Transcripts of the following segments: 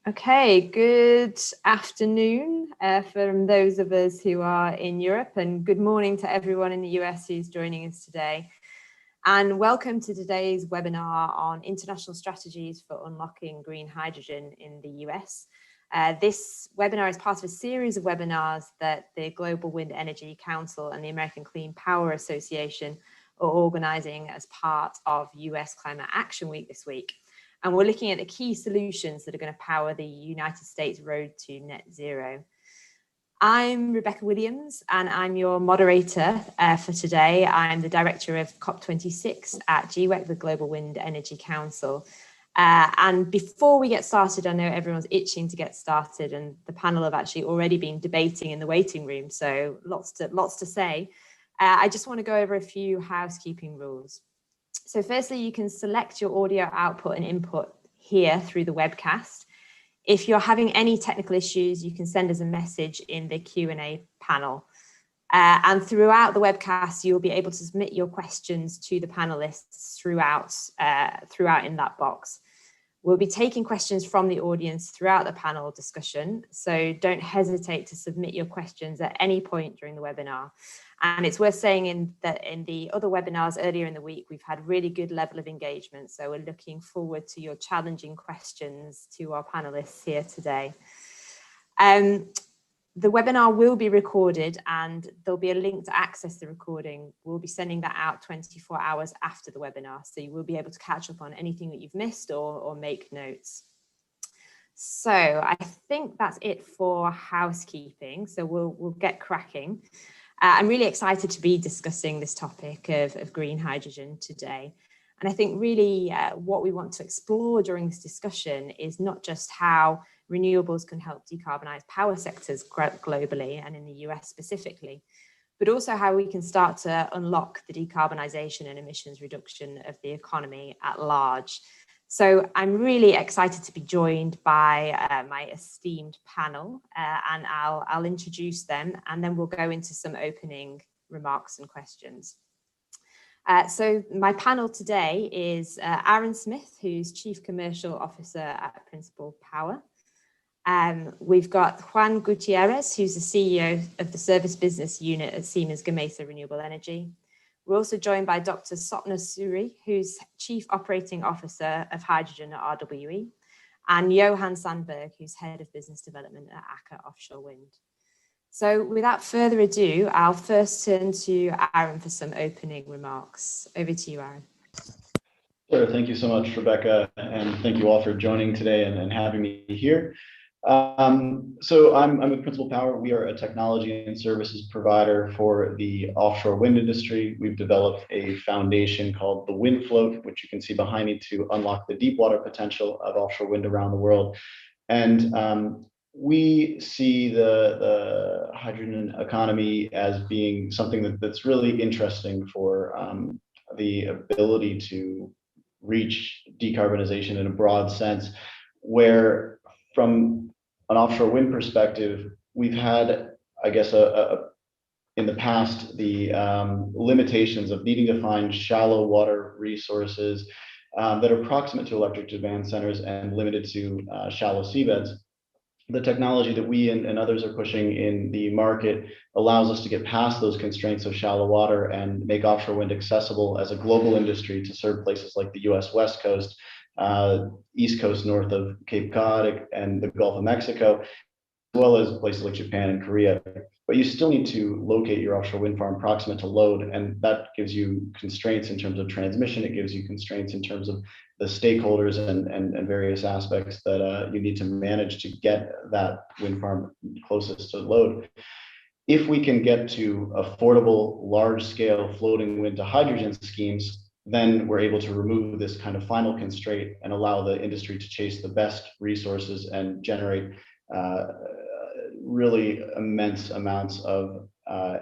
Okay, good afternoon from those of us who are in Europe, and good morning to everyone in the US who's joining us today. And welcome to today's webinar on international strategies for unlocking green hydrogen in the US. This webinar is part of a series of webinars that the Global Wind Energy Council and the American Clean Power Association are organizing as part of US Climate Action Week this week. And we're looking at the key solutions that are going to power the United States road to net zero. I'm Rebecca Williams, and I'm your moderator for today. I'm the director of COP26 at GWEC, the Global Wind Energy Council. And before we get started, I know everyone's itching to get started, and the panel have actually already been debating in the waiting room, so lots to say. I just want to go over a few housekeeping rules. So firstly, you can select your audio output and input here through the webcast. If you're having any technical issues, you can send us a message in the Q&A panel. And throughout the webcast, you'll be able to submit your questions to the panelists throughout in that box. We'll be taking questions from the audience throughout the panel discussion, so don't hesitate to submit your questions at any point during the webinar. And it's worth saying that in the other webinars earlier in the week, we've had really good level of engagement. So we're looking forward to your challenging questions to our panelists here today. The webinar will be recorded, and there'll be a link to access the recording. We'll be sending that out 24 hours after the webinar, so you will be able to catch up on anything that you've missed or make notes. So I think that's it for housekeeping. So we'll get cracking. I'm really excited to be discussing this topic of green hydrogen today. And I think really what we want to explore during this discussion is not just how renewables can help decarbonize power sectors globally and in the US specifically, but also how we can start to unlock the decarbonization and emissions reduction of the economy at large. So I'm really excited to be joined by my esteemed panel, and I'll introduce them, and then we'll go into some opening remarks and questions. So my panel today is Aaron Smith, who's Chief Commercial Officer at Principal Power. We've got Juan Gutierrez, who's the CEO of the Service Business Unit at Siemens Gamesa Renewable Energy. We're also joined by Dr. Sopna Suri, who's Chief Operating Officer of Hydrogen at RWE, and Johan Sandberg, who's Head of Business Development at Aker Offshore Wind. So without further ado, I'll first turn to Aaron for some opening remarks. Over to you, Aaron. Sure, thank you so much, Rebecca, and thank you all for joining today and having me here. So I'm with Principal Power. We are a technology and services provider for the offshore wind industry. We've developed a foundation called the Wind Float, which you can see behind me, to unlock the deep water potential of offshore wind around the world. And we see the hydrogen economy as being something that's really interesting for the ability to reach decarbonization in a broad sense, where from an offshore wind perspective, we've had, I guess, in the past, the limitations of needing to find shallow water resources that are proximate to electric demand centers and limited to shallow seabeds. The technology that we and others are pushing in the market allows us to get past those constraints of shallow water and make offshore wind accessible as a global industry to serve places like the US West Coast, East Coast north of Cape Cod and the Gulf of Mexico, as well as places like Japan and Korea. But you still need to locate your offshore wind farm proximate to load, and that gives you constraints in terms of transmission. It gives you constraints in terms of the stakeholders and various aspects that you need to manage to get that wind farm closest to load. If we can get to affordable, large-scale floating wind to hydrogen schemes, then we're able to remove this kind of final constraint and allow the industry to chase the best resources and generate really immense amounts of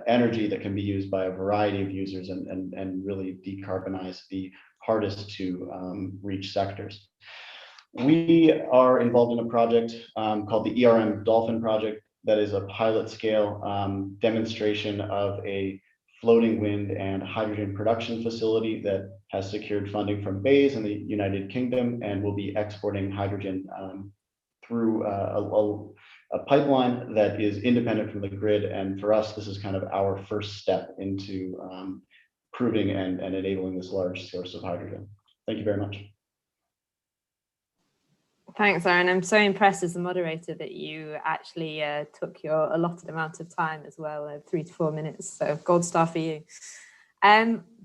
energy that can be used by a variety of users and really decarbonize the hardest to reach sectors. We are involved in a project called the Erm Dolphin Project that is a pilot scale demonstration of a floating wind and hydrogen production facility that has secured funding from Bays in the United Kingdom and will be exporting hydrogen through a pipeline that is independent from the grid. And for us, this is kind of our first step into proving and enabling this large source of hydrogen. Thank you very much. Thanks, Aaron. I'm so impressed as a moderator that you actually took your allotted amount of time as well, 3 to 4 minutes. So gold star for you.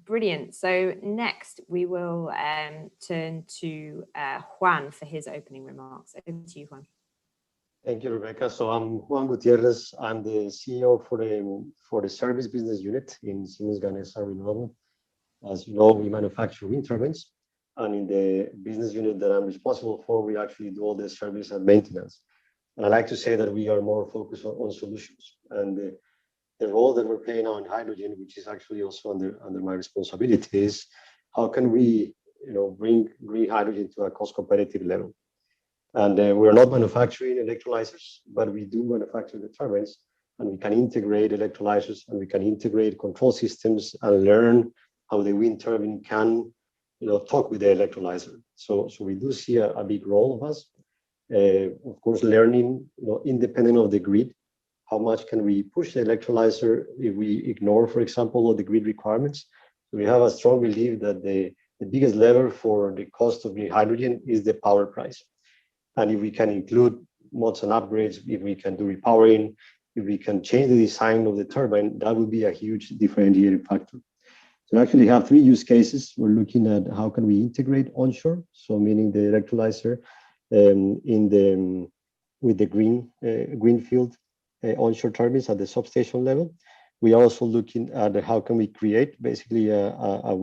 Brilliant. So next we will turn to Juan for his opening remarks. Over to you, Juan. Thank you, Rebecca. So I'm Juan Gutierrez. I'm the CEO for the service business unit in Siemens Gamesa Renewable. As you know, we manufacture wind turbines, and in the business unit that I'm responsible for, we actually do all the service and maintenance. And I like to say that we are more focused on solutions. And the role that we're playing now in hydrogen, which is actually also under my responsibility, is how can we, bring green hydrogen to a cost-competitive level. And we're not manufacturing electrolyzers, but we do manufacture the turbines, and we can integrate electrolyzers, and we can integrate control systems and learn how the wind turbine can, talk with the electrolyzer. So we do see a big role of us. Of course, learning, independent of the grid, how much can we push the electrolyzer if we ignore, for example, all the grid requirements. So we have a strong belief that the biggest lever for the cost of green hydrogen is the power price. And if we can include mods and upgrades, if we can do repowering, if we can change the design of the turbine, that would be a huge differentiating factor. So we actually have 3 use cases. We're looking at how can we integrate onshore, so meaning the electrolyzer with the greenfield onshore turbines at the substation level. We are also looking at how can we create basically a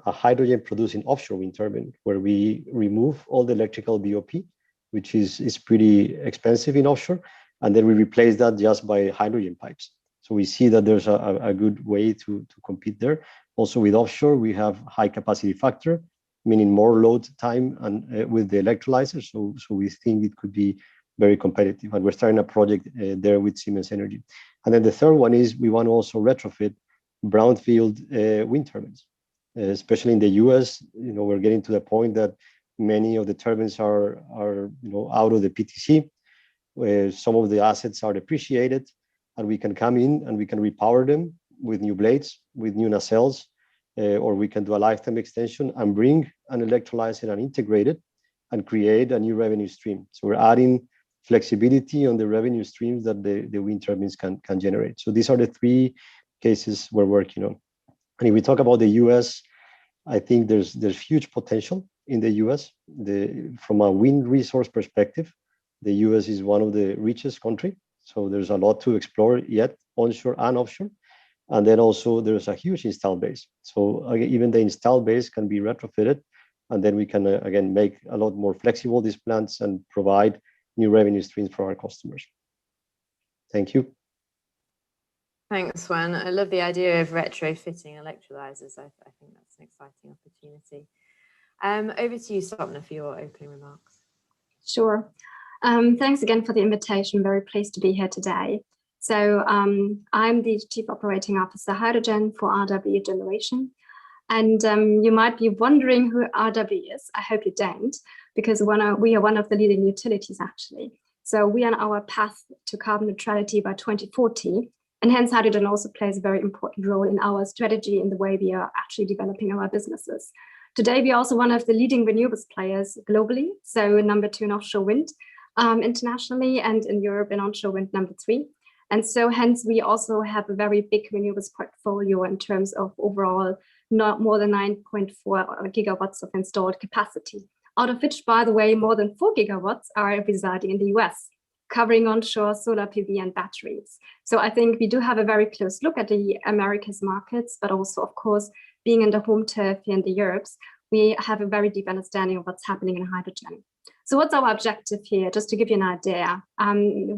hydrogen producing offshore wind turbine, where we remove all the electrical BOP, which is pretty expensive in offshore, and then we replace that just by hydrogen pipes. So we see that there's a good way to compete there. Also with offshore, we have high capacity factor, meaning more load time and with the electrolyzer. So we think it could be very competitive, and we're starting a project there with Siemens Energy. And then the third one is we want to also retrofit brownfield wind turbines, especially in the US. We're getting to the point that many of the turbines are out of the PTC, where some of the assets are depreciated, and we can come in and we can repower them with new blades, with new nacelles, or we can do a lifetime extension and bring an electrolyzer and integrate it and create a new revenue stream. So we're adding flexibility on the revenue streams that the wind turbines can generate. So these are the 3 cases we're working on. And if we talk about the US, I think there's huge potential in the US. From a wind resource perspective, the US is one of the richest countries. So there's a lot to explore yet, onshore and offshore. And then also there's a huge install base. So even the install base can be retrofitted, and then we can, again, make a lot more flexible these plants and provide new revenue streams for our customers. Thank you. Thanks, Juan. I love the idea of retrofitting electrolyzers. I think that's an exciting opportunity. Over to you, Swapna, for your opening remarks. Sure. Thanks again for the invitation. Very pleased to be here today. So I'm the Chief Operating Officer Hydrogen for RW Generation. And you might be wondering who RW is. I hope you don't, because we are one of the leading utilities, actually. So we are on our path to carbon neutrality by 2040. And hence, hydrogen also plays a very important role in our strategy in the way we are actually developing our businesses. Today, we are also one of the leading renewables players globally. So number 2 in offshore wind internationally, and in Europe in onshore wind number 3. And so hence, we also have a very big renewables portfolio in terms of overall not more than 9.4 gigawatts of installed capacity, out of which, by the way, more than 4 gigawatts are residing in the US, covering onshore solar PV and batteries. So I think we do have a very close look at the Americas markets, but also, of course, being in the home turf here in the Europes, we have a very deep understanding of what's happening in hydrogen. So what's our objective here? Just to give you an idea,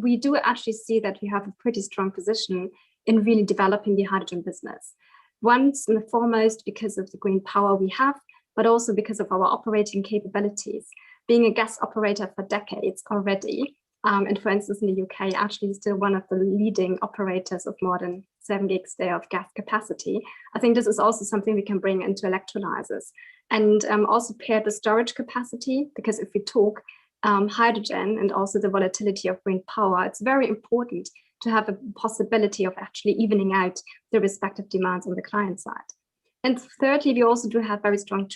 we do actually see that we have a pretty strong position in really developing the hydrogen business. Once and foremost because of the green power we have, but also because of our operating capabilities. Being a gas operator for decades already, and for instance, in the UK, actually still one of the leading operators of more than 7 gigs there of gas capacity. I think this is also something we can bring into electrolyzers, and also pair the storage capacity, because if we talk hydrogen and also the volatility of wind power, it's very important to have a possibility of actually evening out the respective demands on the client side. And thirdly, we also do have very strong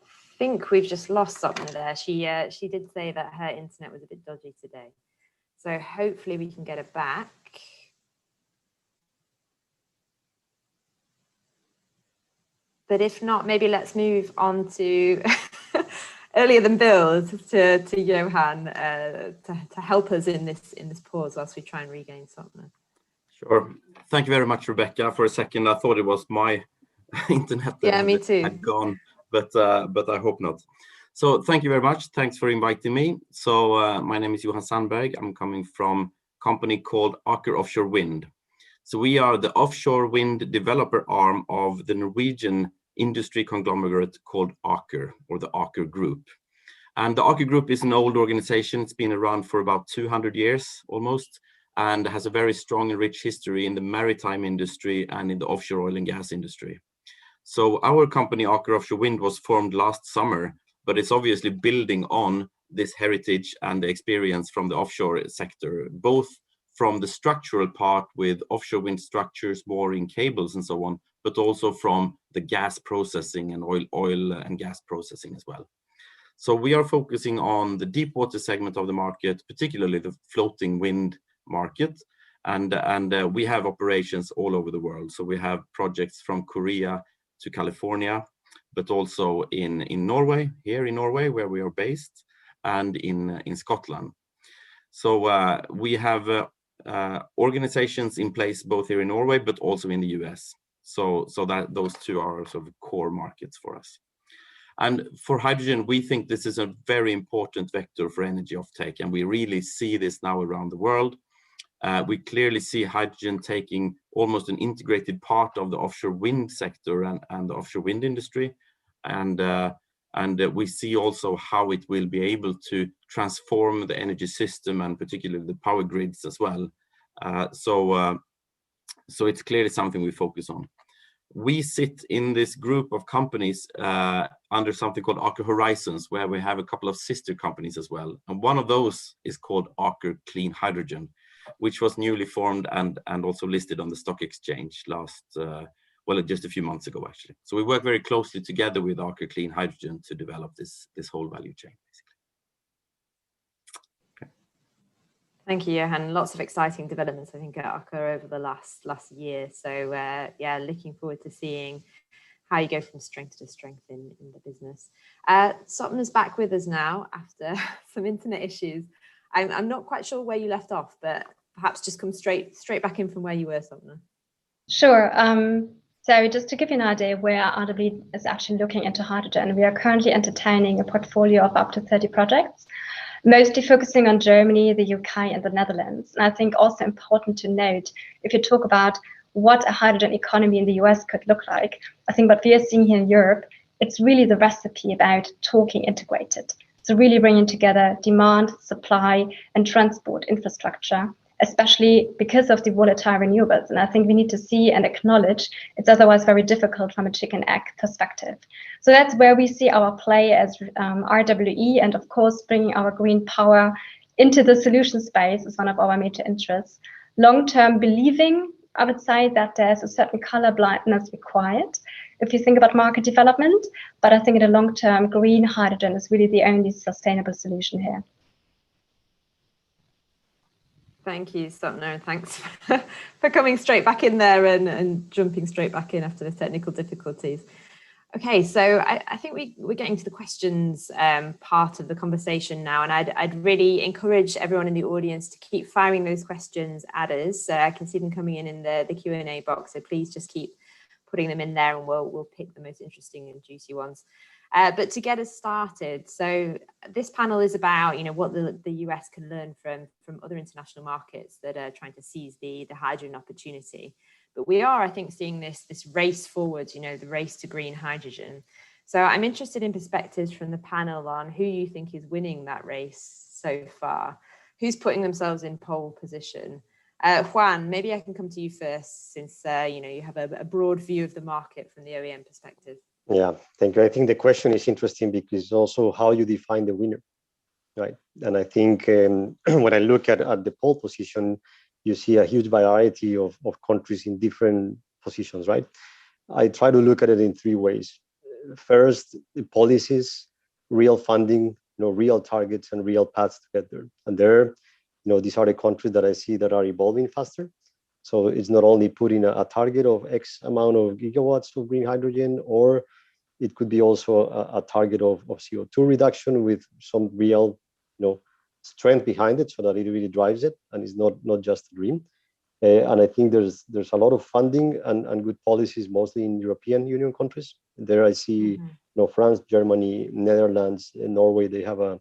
I think we've just lost something there. She did say that her internet was a bit dodgy today. So hopefully we can get it back. But if not, maybe let's move on to earlier than billed to Johan to help us in this pause whilst we try and regain something. Sure. Thank you very much, Rebecca. For a second, I thought it was my internet that me too. had gone, but I hope not. So thank you very much. Thanks for inviting me. So my name is Johan Sandberg. I'm coming from a company called Aker Offshore Wind. So we are the offshore wind developer arm of the Norwegian industry conglomerate called Aker, or the Aker Group. And the Aker Group is an old organization. It's been around for about 200 years almost, and has a very strong and rich history in the maritime industry and in the offshore oil and gas industry. So our company, Aker Offshore Wind, was formed last summer, but it's obviously building on this heritage and the experience from the offshore sector, both from the structural part with offshore wind structures, mooring cables and so on, but also from the gas processing and oil and gas processing as well. So we are focusing on the deep water segment of the market, particularly the floating wind market. And we have operations all over the world. So we have projects from Korea to California, but also in Norway, here in Norway, where we are based, and in Scotland. So we have organizations in place both here in Norway, but also in the US. So that those two are sort of core markets for us. And for hydrogen, we think this is a very important vector for energy offtake, and we really see this now around the world. We clearly see hydrogen taking almost an integrated part of the offshore wind sector and the offshore wind industry. And we see also how it will be able to transform the energy system and particularly the power grids as well. So it's clearly something we focus on. We sit in this group of companies under something called Aker Horizons, where we have a couple of sister companies as well. And one of those is called Aker Clean Hydrogen, which was newly formed and also listed on the stock exchange just a few months ago, actually. So we work very closely together with Aker Clean Hydrogen to develop this whole value chain, basically. Okay. Thank you, Johan. Lots of exciting developments, I think, at Aker over the last year. So yeah, looking forward to seeing how you go from strength to strength in the business. Sopna's back with us now after some internet issues. I'm not quite sure where you left off, but perhaps just come straight back in from where you were, Sopna. Sure. So just to give you an idea where RW is actually looking into hydrogen, we are currently entertaining a portfolio of up to 30 projects, mostly focusing on Germany, the UK, and the Netherlands. And I think also important to note, if you talk about what a hydrogen economy in the US could look like, I think what we are seeing here in Europe, it's really the recipe about talking integrated. So really bringing together demand, supply, and transport infrastructure, especially because of the volatile renewables. And I think we need to see and acknowledge it's otherwise very difficult from a chicken-egg perspective. So that's where we see our play as RWE, and of course, bringing our green power into the solution space is one of our major interests. Long-term believing, I would say that there's a certain color blindness required if you think about market development, but I think in the long term, green hydrogen is really the only sustainable solution here. Thank you, Sopna, and thanks for coming straight back in there and jumping straight back in after the technical difficulties. Okay, so I think we're getting to the questions part of the conversation now, and I'd really encourage everyone in the audience to keep firing those questions at us. I can see them coming in the Q&A box, so please just keep putting them in there and we'll pick the most interesting and juicy ones. But to get us started, so this panel is about what the US can learn from other international markets that are trying to seize the hydrogen opportunity. But we are, I think, seeing this race forward, the race to green hydrogen. So I'm interested in perspectives from the panel on who you think is winning that race so far, who's putting themselves in pole position, Juan, maybe I can come to you first, since you have a broad view of the market from the OEM perspective. Yeah, thank you. I think the question is interesting because also how you define the winner, right? And I think when I look at the pole position, you see a huge variety of countries in different positions, right? I try to look at it in three ways. First, the policies, real funding, real targets and real paths to get there. And there, these are the countries that I see that are evolving faster. So it's not only putting a target of X amount of gigawatts of green hydrogen, or it could be also a target of CO2 reduction with some real, strength behind it, so that it really drives it and it's not just a dream. And I think there's a lot of funding and good policies, mostly in European Union countries. There I see, France, Germany, Netherlands, and Norway. They have a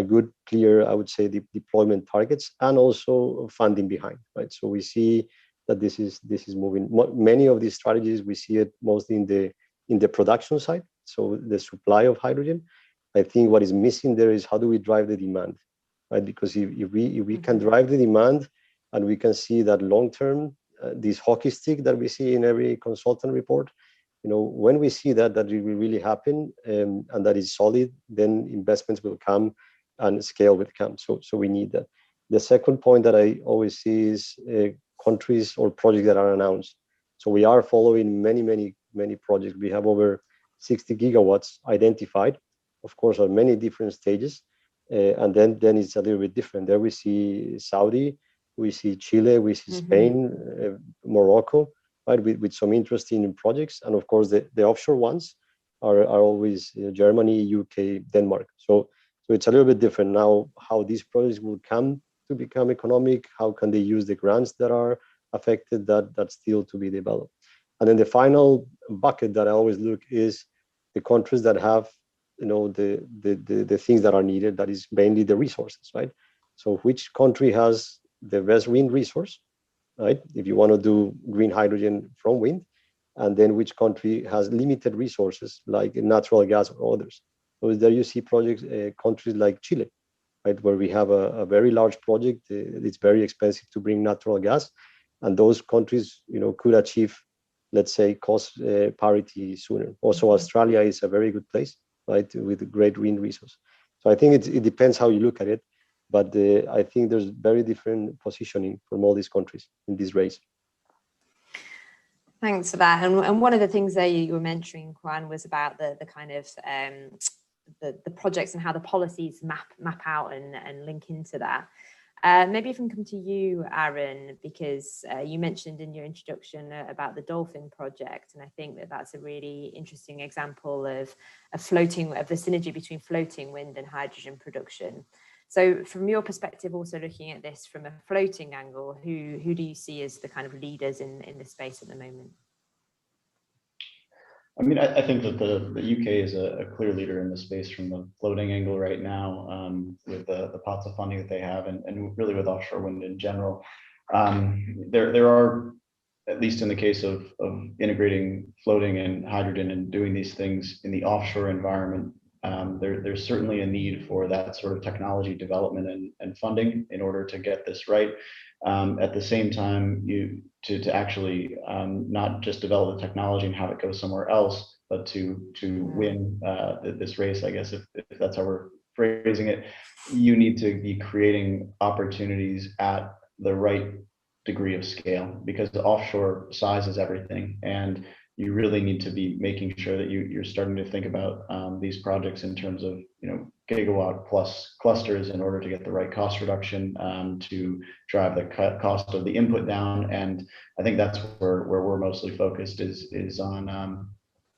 good, clear, I would say, deployment targets and also funding behind, right? So we see that this is moving. Many of these strategies, we see it mostly in the production side, so the supply of hydrogen. I think what is missing there is how do we drive the demand, right? Because if we can drive the demand, and we can see that long term, this hockey stick that we see in every consultant report, when we see that it will really happen, and that is solid, then investments will come and scale will come. So we need that. The second point that I always see is countries or projects that are announced. So we are following many projects. We have over 60 gigawatts identified, of course, on many different stages. And then it's a little bit different. There we see Saudi, we see Chile, we see Spain, Morocco, right, with some interesting projects. And of course, the offshore ones are always Germany, UK, Denmark. So it's a little bit different now how these projects will come to become economic. How can they use the grants that are affected? That's still to be developed. And then the final bucket that I always look is the countries that have, the things that are needed. That is mainly the resources, right? So which country has the best wind resource, right? If you want to do green hydrogen from wind, and then which country has limited resources like natural gas or others. So there you see projects, countries like Chile, right, where we have a very large project. It's very expensive to bring natural gas, and those countries, could achieve, let's say, cost parity sooner. Also, Australia is a very good place, right, with great wind resource. So I think it depends how you look at it. But I think there's very different positioning from all these countries in this race. Thanks for that. And one of the things there you were mentioning, Juan, was about the kind of the projects and how the policies map out and link into that. Maybe if I can come to you, Aaron, because you mentioned in your introduction about the Dolphin Project, and I think that's a really interesting example of the synergy between floating wind and hydrogen production. So from your perspective, also looking at this from a floating angle, who do you see as the kind of leaders in this space at the moment? I mean, I think that the UK is a clear leader in the space from the floating angle right now, with the pots of funding that they have, and really with offshore wind in general. There are, at least in the case of integrating floating and hydrogen and doing these things in the offshore environment, there's certainly a need for that sort of technology development and funding in order to get this right. At the same time, to actually not just develop the technology and have it go somewhere else, but to win this race, I guess, if that's how we're phrasing it, you need to be creating opportunities at the right degree of scale, because the offshore size is everything, and you really need to be making sure that you're starting to think about these projects in terms of gigawatt plus clusters in order to get the right cost reduction, to drive the cost of the input down. And I think that's where we're mostly focused is on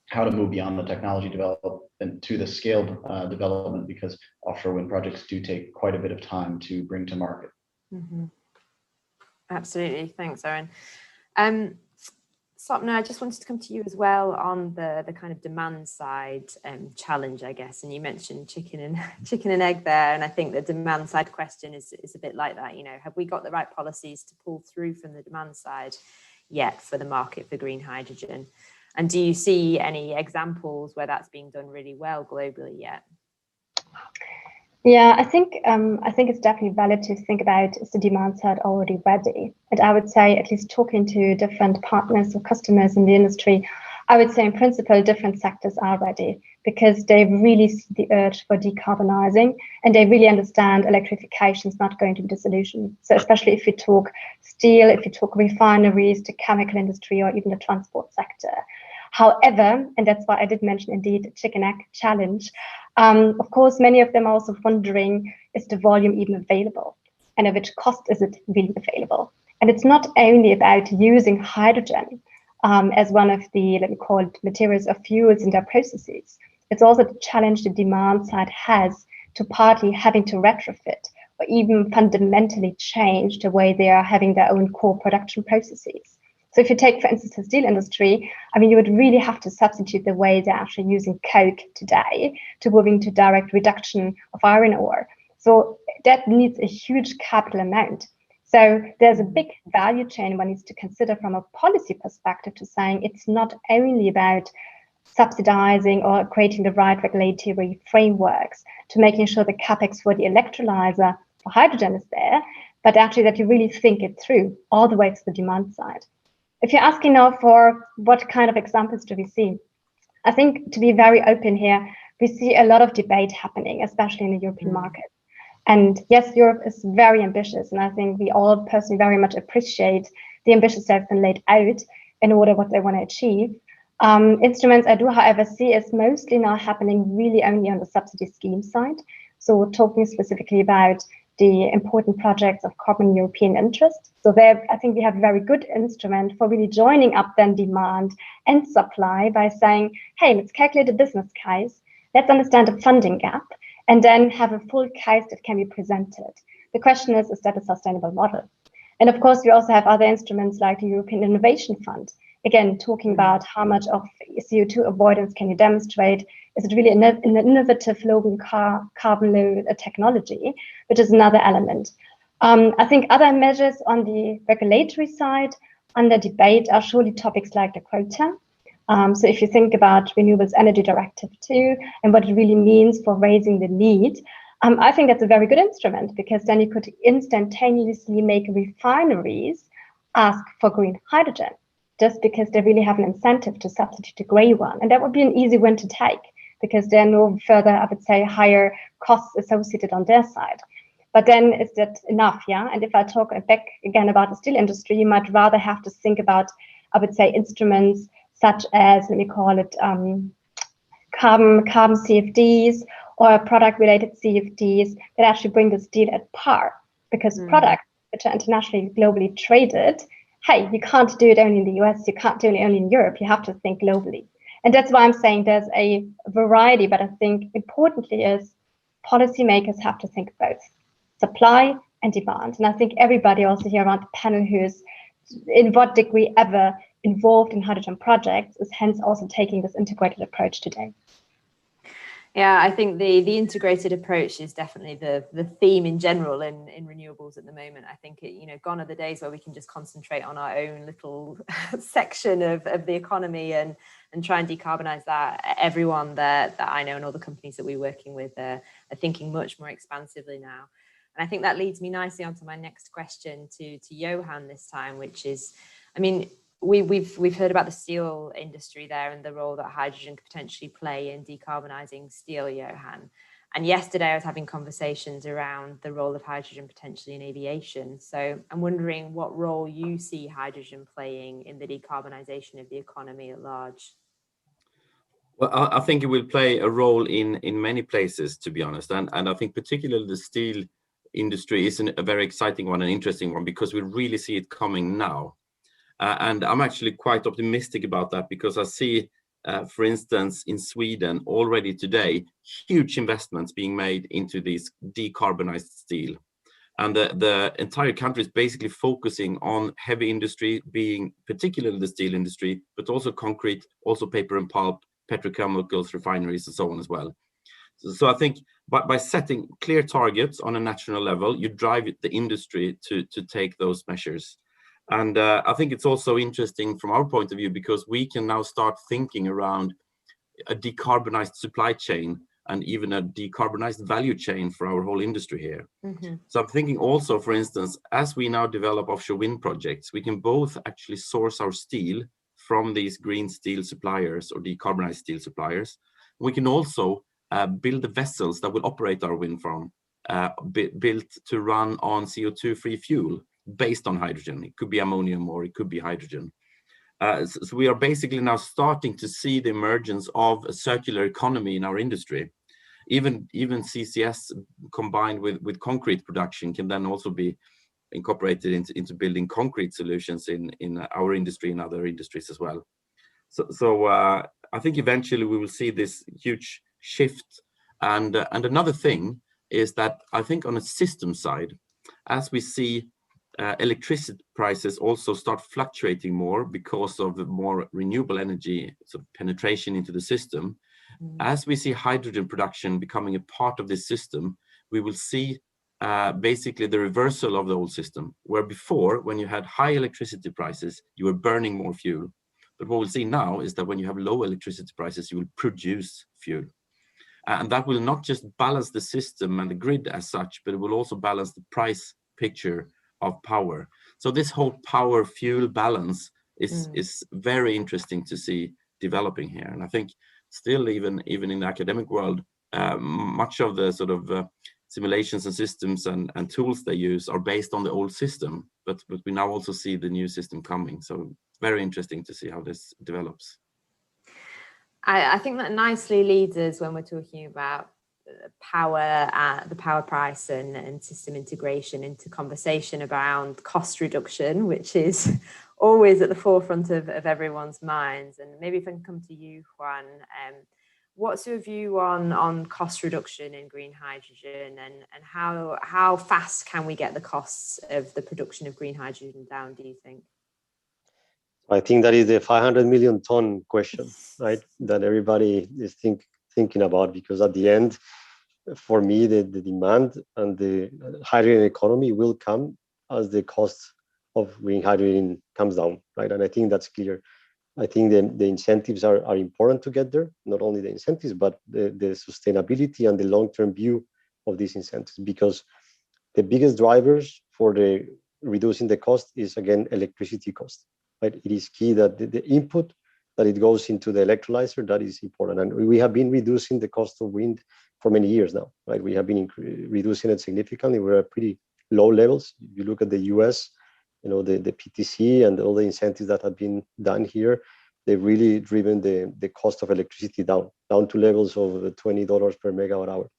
how to move beyond the technology development to the scale development, because offshore wind projects do take quite a bit of time to bring to market. Mm-hmm. Absolutely. Thanks, Aaron. Swapna, I just wanted to come to you as well on the kind of demand side challenge, I guess. And you mentioned chicken and egg there. And I think the demand side question is a bit like that. Have we got the right policies to pull through from the demand side yet for the market for green hydrogen? And do you see any examples where that's being done really well globally yet? Yeah, I think it's definitely valid to think about, is the demand side already ready? And I would say, at least talking to different partners or customers in the industry, I would say in principle different sectors are ready because they really see the urge for decarbonizing and they really understand electrification is not going to be the solution. So especially if you talk steel, if you talk refineries, the chemical industry, or even the transport sector. However, and that's why I did mention indeed the chicken egg challenge, of course, many of them are also wondering, is the volume even available? And at which cost is it really available? And it's not only about using hydrogen as one of the, let me call it, materials or fuels in their processes. It's also the challenge the demand side has to partly having to retrofit or even fundamentally change the way they are having their own core production processes. So if you take, for instance, the steel industry, I mean, you would really have to substitute the way they're actually using coke today to moving to direct reduction of iron ore. So that needs a huge capital amount. So there's a big value chain one needs to consider from a policy perspective to saying it's not only about subsidizing or creating the right regulatory frameworks to making sure the capex for the electrolyzer for hydrogen is there, but actually that you really think it through all the way to the demand side. If you're asking now for what kind of examples do we see, I think to be very open here, we see a lot of debate happening, especially in the European market. And yes, Europe is very ambitious, and I think we all personally very much appreciate the ambitions that have been laid out in order what they want to achieve. Instruments I do, however, see is mostly now happening really only on the subsidy scheme side. So talking specifically about the important projects of common European interest. So there, I think we have a very good instrument for really joining up then demand and supply by saying, hey, let's calculate a business case, let's understand the funding gap, and then have a full case that can be presented. The question is that a sustainable model? And of course, we also have other instruments like the European Innovation Fund, again, talking about how much of CO2 avoidance can you demonstrate. Is it really an innovative low carbon load technology, which is another element. I think other measures on the regulatory side under debate are surely topics like the quota. So if you think about Renewables Energy Directive 2 and what it really means for raising the need, I think that's a very good instrument because then you could instantaneously make refineries ask for green hydrogen just because they really have an incentive to substitute the grey one. And that would be an easy one to take because there are no further, I would say, higher costs associated on their side. But then is that enough, yeah? And if I talk back again about the steel industry, you might rather have to think about, I would say, instruments such as, let me call it, carbon CFDs or product-related CFDs that actually bring the steel at par. Because products which are internationally, globally traded, hey, you can't do it only in the US, you can't do it only in Europe, you have to think globally. And that's why I'm saying there's a variety, but I think importantly is policymakers have to think both supply and demand. And I think everybody also here around the panel who's in what degree ever involved in hydrogen projects is hence also taking this integrated approach today. Yeah, I think the integrated approach is definitely the theme in general in renewables at the moment. I think gone are the days where we can just concentrate on our own little section of the economy and try and decarbonize that. Everyone that I know and all the companies that we're working with are thinking much more expansively now. And I think that leads me nicely onto my next question to Johan this time, which is, I mean, we've heard about the steel industry there and the role that hydrogen could potentially play in decarbonising steel, Johan. And yesterday I was having conversations around the role of hydrogen potentially in aviation. So I'm wondering what role you see hydrogen playing in the decarbonisation of the economy at large. Well, I think it will play a role in many places, to be honest. And I think particularly the steel industry is a very exciting one and interesting one because we really see it coming now. And I'm actually quite optimistic about that because I see, for instance, in Sweden already today, huge investments being made into this decarbonized steel. And the entire country is basically focusing on heavy industry, being particularly the steel industry, but also concrete, also paper and pulp, petrochemicals, refineries, and so on as well. So I think by setting clear targets on a national level, you drive the industry to take those measures. And I think it's also interesting from our point of view because we can now start thinking around a decarbonized supply chain and even a decarbonized value chain for our whole industry here. Mm-hmm. So I'm thinking also, for instance, as we now develop offshore wind projects, we can both actually source our steel from these green steel suppliers or decarbonized steel suppliers. We can also build the vessels that will operate our wind farm, built to run on CO2-free fuel based on hydrogen. It could be ammonium or it could be hydrogen. So we are basically now starting to see the emergence of a circular economy in our industry. Even CCS combined with concrete production can then also be incorporated into building concrete solutions in our industry and other industries as well. So I think eventually we will see this huge shift. And another thing is that I think on a system side, as we see electricity prices also start fluctuating more because of the more renewable energy sort of penetration into the system. As we see hydrogen production becoming a part of this system, we will see basically the reversal of the old system, where before, when you had high electricity prices, you were burning more fuel. But what we'll see now is that when you have low electricity prices, you will produce fuel. And that will not just balance the system and the grid as such, but it will also balance the price picture of power. So this whole power fuel balance is very interesting to see developing here. And I think still even in the academic world, much of the sort of simulations and systems and tools they use are based on the old system, but we now also see the new system coming. So very interesting to see how this develops. I think that nicely leads us when we're talking about power, the power price and system integration into conversation around cost reduction, which is always at the forefront of everyone's minds. And maybe if I can come to you, Juan, what's your view on cost reduction in green hydrogen, and how fast can we get the costs of the production of green hydrogen down, do you think? I think that is the 500 million ton question, right? That everybody is thinking about, because at the end, for me, the demand and the hydrogen economy will come as the cost of green hydrogen comes down, right? And I think that's clear. I think the incentives are important to get there, not only the incentives, but the sustainability and the long-term view of these incentives, because the biggest drivers for the reducing the cost is, again, electricity cost, right? It is key that the input that it goes into the electrolyzer, that is important. And we have been reducing the cost of wind for many years now, right? We have been reducing it significantly. We're at pretty low levels. If you look at the US, the PTC and all the incentives that have been done here, they've really driven the cost of electricity down to levels of $20 per megawatt hour.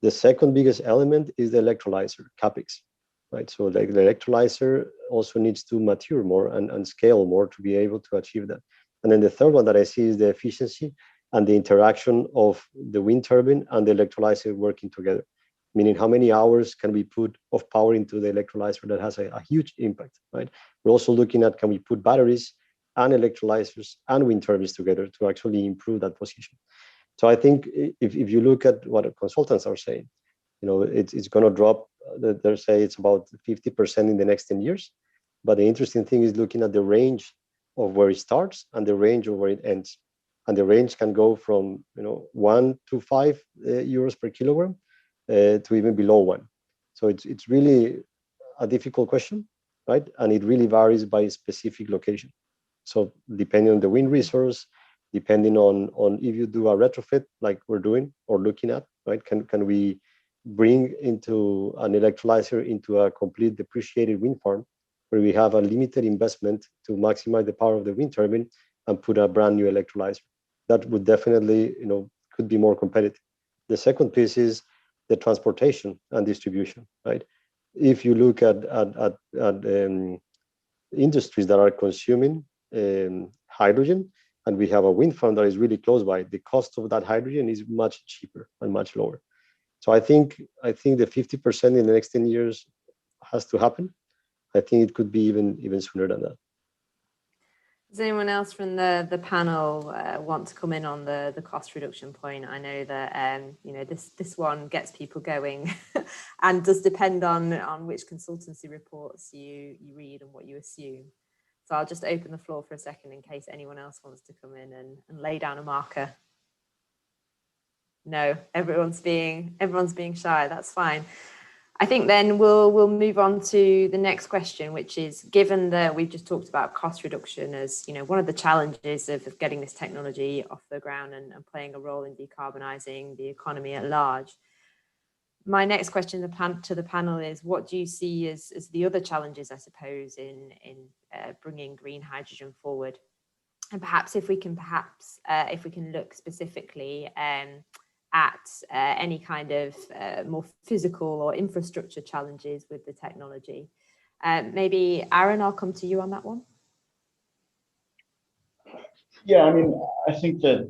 The second biggest element is the electrolyzer, CapEx, right? So the electrolyzer also needs to mature more and scale more to be able to achieve that. And then the third one that I see is the efficiency and the interaction of the wind turbine and the electrolyzer working together, meaning how many hours can we put of power into the electrolyzer. That has a huge impact, right? We're also looking at, can we put batteries and electrolyzers and wind turbines together to actually improve that position. So I think if you look at what consultants are saying, it's going to drop. They say it's about 50% in the next 10 years. But the interesting thing is looking at the range of where it starts and the range of where it ends. And the range can go from 1 to 5 euros per kilogram to even below 1. So it's really a difficult question, right? And it really varies by specific location. So depending on the wind resource, depending on if you do a retrofit like we're doing or looking at, right? Can we bring into an electrolyzer into a complete depreciated wind farm where we have a limited investment to maximize the power of the wind turbine and put a brand new electrolyzer? That would definitely, could be more competitive. The second piece is the transportation and distribution, right? If you look at industries that are consuming hydrogen, and we have a wind farm that is really close by, the cost of that hydrogen is much cheaper and much lower. So I think the 50% in the next 10 years has to happen. I think it could be even sooner than that. Does anyone else from the panel want to come in on the cost reduction point? I know that this one gets people going and does depend on which consultancy reports you read and what you assume. So I'll just open the floor for a second in case anyone else wants to come in and lay down a marker. No, everyone's being shy. That's fine. I think then we'll move on to the next question, which is, given that we've just talked about cost reduction as, you know, one of the challenges of getting this technology off the ground and playing a role in decarbonising the economy at large. My next question to the panel is, what do you see as the other challenges, I suppose, in bringing green hydrogen forward? And perhaps if we can look specifically at any kind of more physical or infrastructure challenges with the technology. Maybe Aaron, I'll come to you on that one. Yeah, I mean, I think that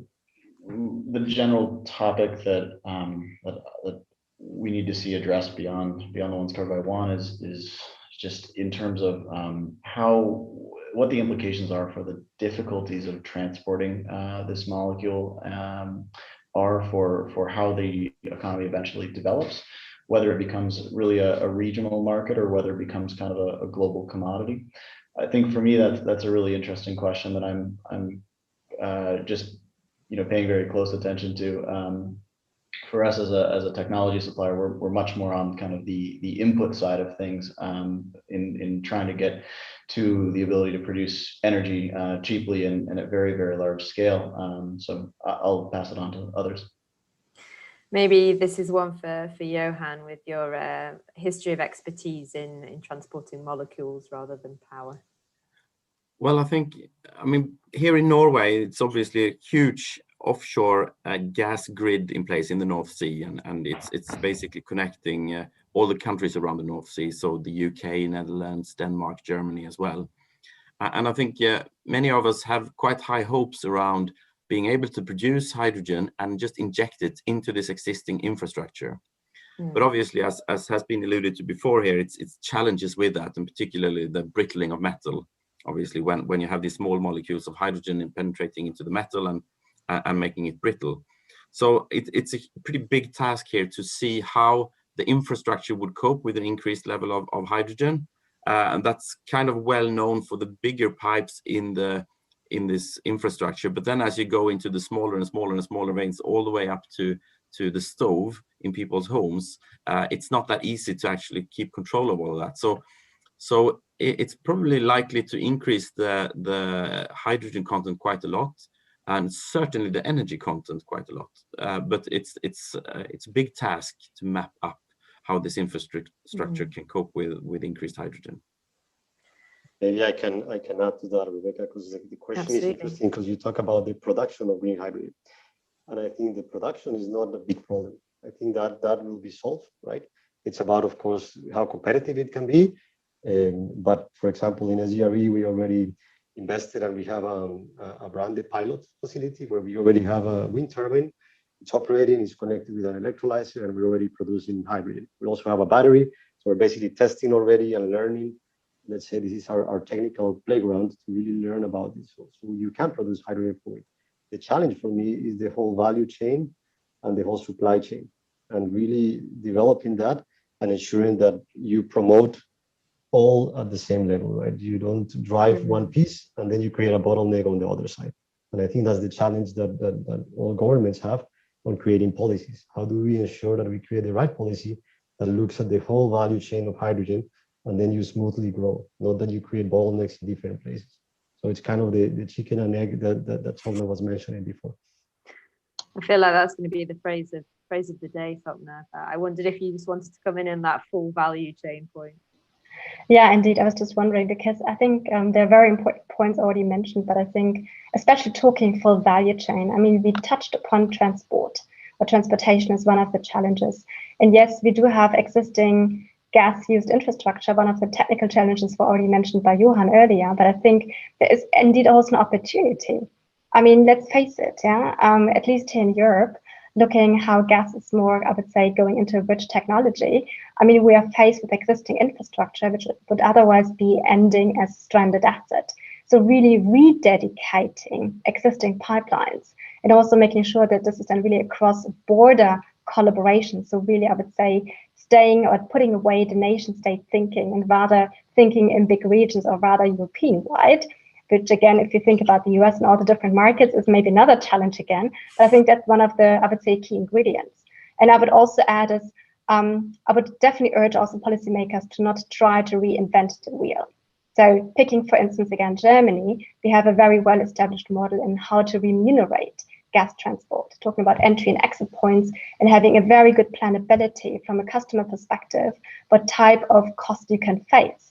the general topic that that we need to see addressed beyond the ones covered by Juan is just in terms of what the implications are for the difficulties of transporting this molecule are for how the economy eventually develops, whether it becomes really a regional market or whether it becomes kind of a global commodity. I think for me that's a really interesting question that I'm just paying very close attention to. For us as a technology supplier, we're much more on kind of the input side of things in trying to get to the ability to produce energy cheaply and at very, very large scale. So I'll pass it on to others. Maybe this is one for Johan, with your history of expertise in transporting molecules rather than power. Well, I mean, here in Norway, it's obviously a huge offshore gas grid in place in the North Sea, and it's basically connecting all the countries around the North Sea, so the UK, Netherlands, Denmark, Germany as well. And I think many of us have quite high hopes around being able to produce hydrogen and just inject it into this existing infrastructure. But obviously, as has been alluded to before here, it's challenges with that, and particularly the brittling of metal. Obviously, when you have these small molecules of hydrogen penetrating into the metal and making it brittle. So it's a pretty big task here to see how the infrastructure would cope with an increased level of hydrogen. And that's kind of well known for the bigger pipes in this infrastructure. But then as you go into the smaller and smaller and smaller veins, all the way up to the stove in people's homes, it's not that easy to actually keep control of all of that. So it's probably likely to increase the hydrogen content quite a lot, and certainly the energy content quite a lot. But it's a big task to map up how this infrastructure can cope with increased hydrogen. Maybe I can add to that, Rebecca, because the question Absolutely. is interesting, because you talk about the production of green hydrogen, and I think the production is not a big problem. I think that will be solved, right? It's about, of course, how competitive it can be. But for example, in SGRE, we already invested, and we have a branded pilot facility where we already have a wind turbine. It's operating, it's connected with an electrolyzer, and we're already producing hydrogen. We also have a battery, so we're basically testing already and learning. Let's say this is our technical playground to really learn about this. So you can produce hydrogen from it. The challenge for me is the whole value chain and the whole supply chain, and really developing that and ensuring that you promote all at the same level, right? You don't drive one piece and then you create a bottleneck on the other side. And I think that's the challenge that all governments have on creating policies. How do we ensure that we create the right policy that looks at the whole value chain of hydrogen, and then you smoothly grow, not that you create bottlenecks in different places. So it's kind of the chicken and egg that Sogna was mentioning before. I feel like that's going to be the phrase of the day, Sogna. I wondered if you just wanted to come in on that full value chain point. Yeah, indeed. I was just wondering, because I think there are very important points already mentioned, but I think especially talking full value chain, I mean, we touched upon transport, or transportation is one of the challenges. And yes, we do have existing gas-used infrastructure, one of the technical challenges were already mentioned by Johan earlier, but I think there is indeed also an opportunity. I mean, let's face it, yeah, at least here in Europe, looking how gas is more, I would say, going into rich technology. I mean, we are faced with existing infrastructure, which would otherwise be ending as stranded asset. So really rededicating existing pipelines and also making sure that this is then really a cross-border collaboration. So really, I would say, staying or putting away the nation state thinking and rather thinking in big regions or rather European-wide, which again, if you think about the US and all the different markets, is maybe another challenge again. But I think that's one of the, I would say, key ingredients. And I would also add is, I would definitely urge also policymakers to not try to reinvent the wheel. So picking, for instance, again, Germany, they have a very well-established model in how to remunerate gas transport, talking about entry and exit points and having a very good planability from a customer perspective, what type of cost you can face.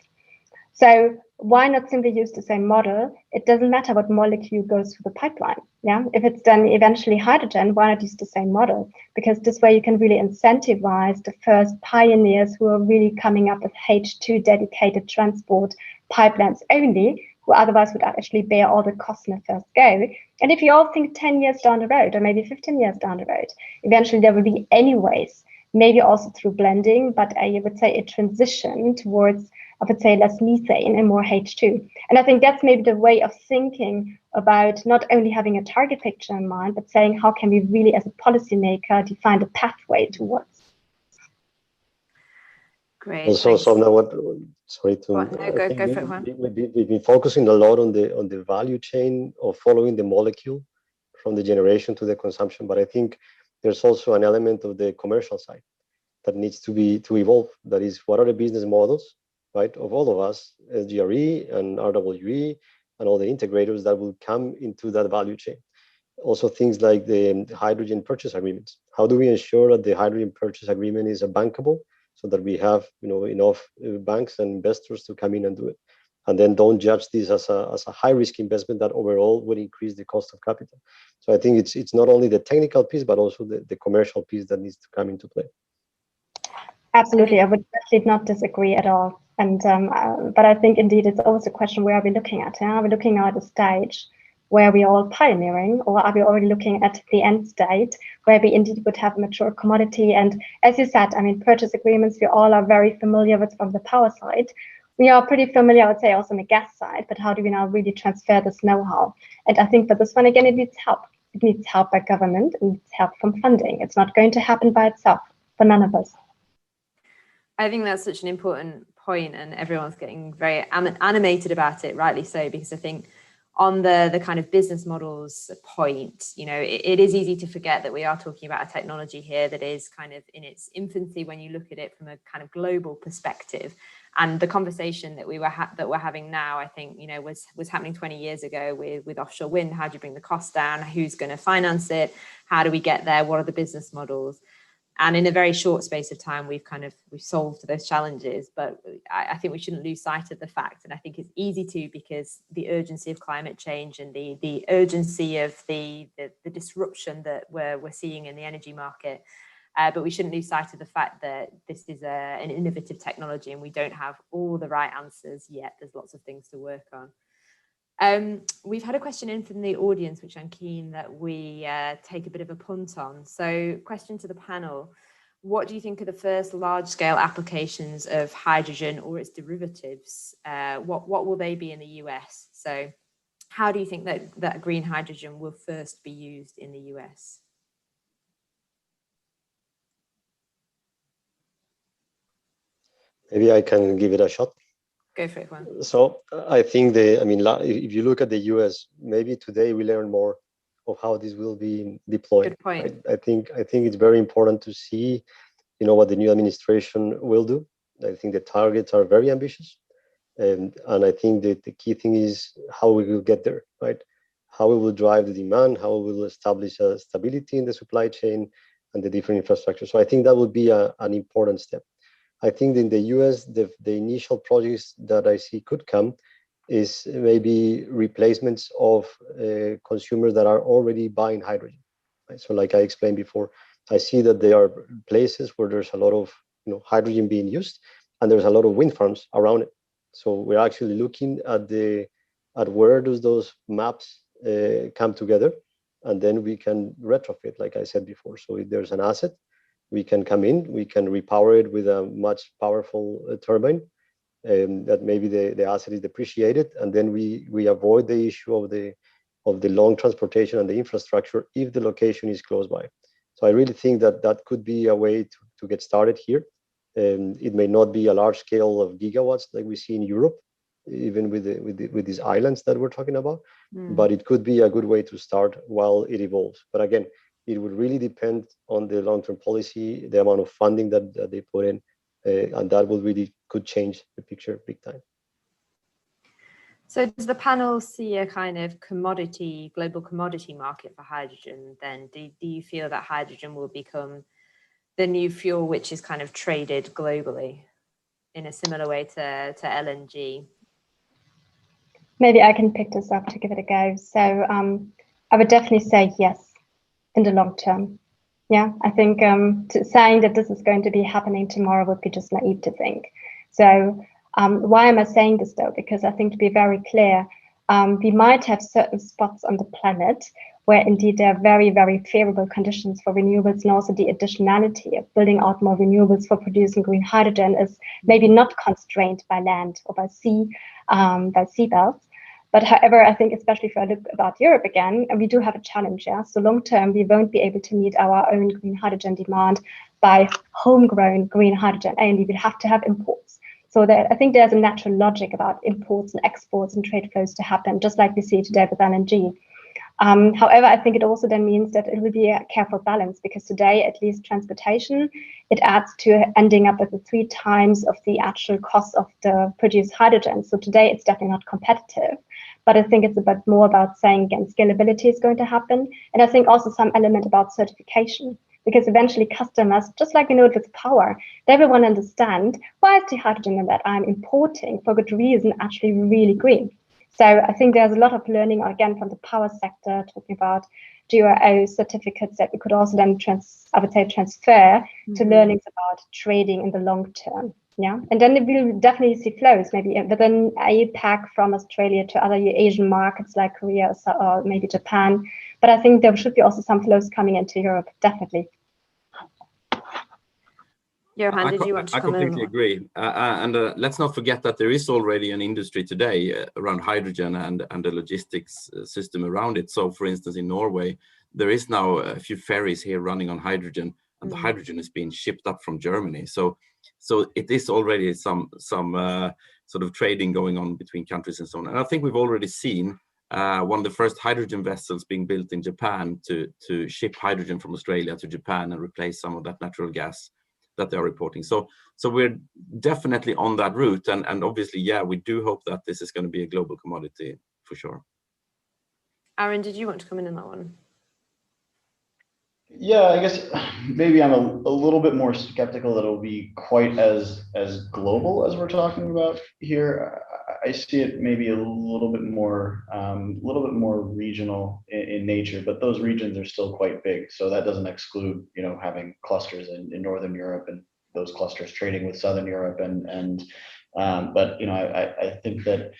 So why not simply use the same model? It doesn't matter what molecule goes through the pipeline. Yeah, if it's then eventually hydrogen, why not use the same model? Because this way you can really incentivize the first pioneers who are really coming up with H2 dedicated transport pipelines only, who otherwise would actually bear all the costs in the first go. And if you all think 10 years down the road, or maybe 15 years down the road, eventually there will be anyways, maybe also through blending, but I would say a transition towards, I would say, less methane and more H2. And I think that's maybe the way of thinking about not only having a target picture in mind, but saying how can we really as a policymaker define the pathway towards. Great. Also, so now what? Sorry to go for it, Juan. We've been focusing a lot on the value chain of following the molecule from the generation to the consumption, but I think there's also an element of the commercial side that needs to evolve. That is, what are the business models, right, of all of us, SGRE and RWE and all the integrators that will come into that value chain. Also things like the hydrogen purchase agreements. How do we ensure that the hydrogen purchase agreement is bankable, so that we have enough banks and investors to come in and do it, and then don't judge this as a high risk investment that overall would increase the cost of capital. So I think it's not only the technical piece but also the commercial piece that needs to come into play. Absolutely, I would actually not disagree at all. And but I think indeed it's always a question: where are we looking at? Are we looking at a stage where we are all pioneering, or are we already looking at the end state where we indeed would have a mature commodity? And as you said, I mean, purchase agreements, we all are very familiar with from the power side. We are pretty familiar, I would say, also on the gas side, but how do we now really transfer this know-how? And I think for this one, again, it needs help. It needs help by government, and it needs help from funding. It's not going to happen by itself for none of us. I think that's such an important point, and everyone's getting very animated about it, rightly so, because I think on the kind of business models point, it is easy to forget that we are talking about a technology here that is kind of in its infancy when you look at it from a kind of global perspective. And the conversation that we're having now, I think, was happening 20 years ago with offshore wind. How do you bring the cost down? Who's going to finance it? How do we get there? What are the business models? And in a very short space of time, we've solved those challenges. But I think we shouldn't lose sight of the fact. And I think it's easy to, because the urgency of climate change and the urgency of the disruption that we're seeing in the energy market. But we shouldn't lose sight of the fact that this is an innovative technology and we don't have all the right answers yet. There's lots of things to work on. We've had a question in from the audience, which I'm keen that we take a bit of a punt on. So, question to the panel: what do you think are the first large-scale applications of hydrogen or its derivatives? What will they be in the US? So, how do you think that green hydrogen will first be used in the US? Maybe I can give it a shot. Go for it, Juan. So I think if you look at the US, maybe today we learn more of how this will be deployed. Good point. Right? I think it's very important to see, what the new administration will do. I think the targets are very ambitious, and I think that the key thing is how we will get there, right? How we will drive the demand, how we will establish a stability in the supply chain and the different infrastructure. So I think that would be an important step. I think in the US, the initial projects that I see could come is maybe replacements of consumers that are already buying hydrogen. Right? So like I explained before, I see that there are places where there's a lot of hydrogen being used, and there's a lot of wind farms around it. So we're actually looking at where does those maps come together, and then we can retrofit, like I said before. So if there's an asset, we can come in, we can repower it with a much powerful turbine, that maybe the asset is depreciated, and then we avoid the issue of the long transportation and the infrastructure if the location is close by. So I really think that could be a way to get started here. It may not be a large scale of gigawatts like we see in Europe, even with these islands that we're talking about. But it could be a good way to start while it evolves. But again, it would really depend on the long-term policy, the amount of funding that they put in, and that will really could change the picture big time. So does the panel see a kind of global commodity market for hydrogen then? Do you feel that hydrogen will become the new fuel which is kind of traded globally in a similar way to LNG? Maybe I can pick this up to give it a go. So I would definitely say yes in the long term. Yeah, I think saying that this is going to be happening tomorrow would be just naive to think. So why am I saying this though? Because I think, to be very clear, we might have certain spots on the planet where indeed there are very, very favorable conditions for renewables, and also the additionality of building out more renewables for producing green hydrogen is maybe not constrained by land or by seabelts. But however, I think, especially if I look about Europe again, we do have a challenge. Yeah? So long term, we won't be able to meet our own green hydrogen demand by homegrown green hydrogen, and we will have to have imports. So I think there's a natural logic about imports and exports and trade flows to happen, just like we see today with LNG. However, I think it also then means that it will be a careful balance, because today, at least transportation, it adds to ending up with 3 times of the actual cost of the produced hydrogen. So today it's definitely not competitive, but I think it's a bit more about saying, again, scalability is going to happen. And I think also some element about certification, because eventually customers, just like we know it with power, they will want to understand, why is the hydrogen that I'm importing for good reason actually really green? So I think there's a lot of learning, again, from the power sector, talking about GRO certificates that we could also then transfer to learnings about trading in the long term. Yeah, and then we'll definitely see flows, maybe within APAC from Australia to other Asian markets like Korea or maybe Japan. But I think there should be also some flows coming into Europe, definitely. Johan, did you want to come in? I completely agree. And let's not forget that there is already an industry today around hydrogen and the logistics system around it. So, for instance, in Norway, there is now a few ferries here running on hydrogen, and the hydrogen is being shipped up from Germany. So it is already some sort of trading going on between countries and so on. And I think we've already seen one of the first hydrogen vessels being built in Japan to ship hydrogen from Australia to Japan and replace some of that natural gas that they are reporting. So we're definitely on that route, and obviously, yeah, we do hope that this is going to be a global commodity for sure. Aaron, did you want to come in on that one? Yeah, I guess maybe I'm a little bit more skeptical that it'll be quite as global as we're talking about here. I see it maybe a little bit more regional in nature, but those regions are still quite big. So that doesn't exclude, having clusters in Northern Europe and those clusters trading with Southern Europe but I think that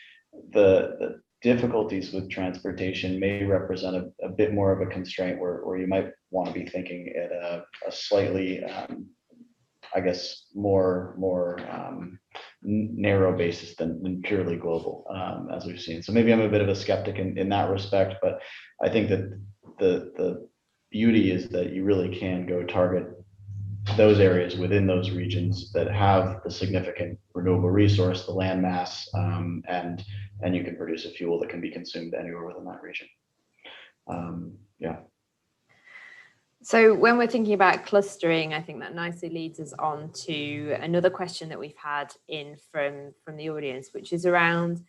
the difficulties with transportation may represent a bit more of a constraint where you might want to be thinking at a slightly, I guess, more narrow basis than purely global, as we've seen. So maybe I'm a bit of a skeptic in that respect, but I think that the beauty is that you really can go target those areas within those regions that have the significant renewable resource, the land mass, and you can produce a fuel that can be consumed anywhere within that region. Yeah. So when we're thinking about clustering, I think that nicely leads us on to another question that we've had in from the audience, which is around